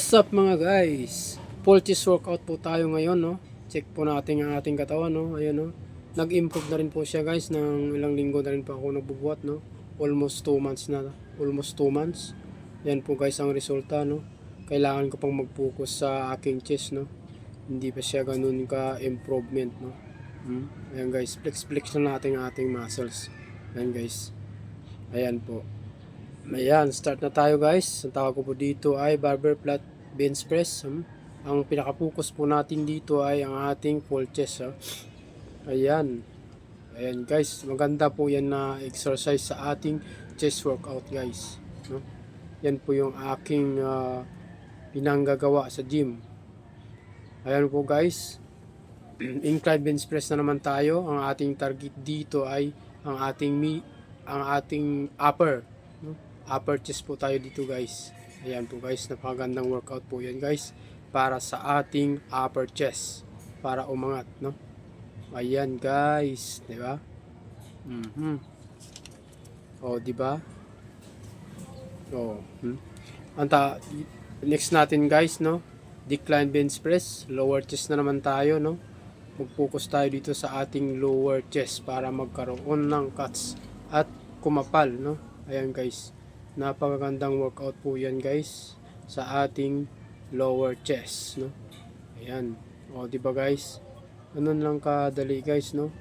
What's up mga guys? Full chest workout po tayo ngayon, no? Check po natin ang ating katawan, no? Ayan, no? Nag-improve na rin po siya guys. Ng ilang linggo na rin po ako nagbubuhat, no? Almost 2 months na. Almost 2 months. Yan po guys ang resulta, no? Kailangan ko pang mag-focus sa aking chest, no? Hindi pa siya ganun ka-improvement, no? Ayan guys, flex na natin ang ating muscles. Ayan guys. Ayan po. Ayan, start na tayo guys. Ang tawag ko po dito ay barber flat bench press. Ang pinaka-focus po natin dito ay ang ating full chest. Ayan. Ayan guys, maganda po yan na exercise sa ating chest workout guys. No? Yan po yung aking pinanggagawa sa gym. Ayan po guys. Incline bench press na naman tayo. Ang ating target dito ay ang ating upper. No? Upper chest po tayo dito guys. Ayan po guys, napakagandang workout po yan guys para sa ating upper chest para umangat, no? Ayan guys, di ba? Oh, di ba? Oh, next natin guys, no? Decline bench press, lower chest na naman tayo, no? Mag-focus tayo dito sa ating lower chest para magkaroon ng cuts at kumapal, no? Ayan guys. Napakagandang workout po yan guys sa ating lower chest, no? Ayan. O, di ba guys? Ganun lang kadali guys, no?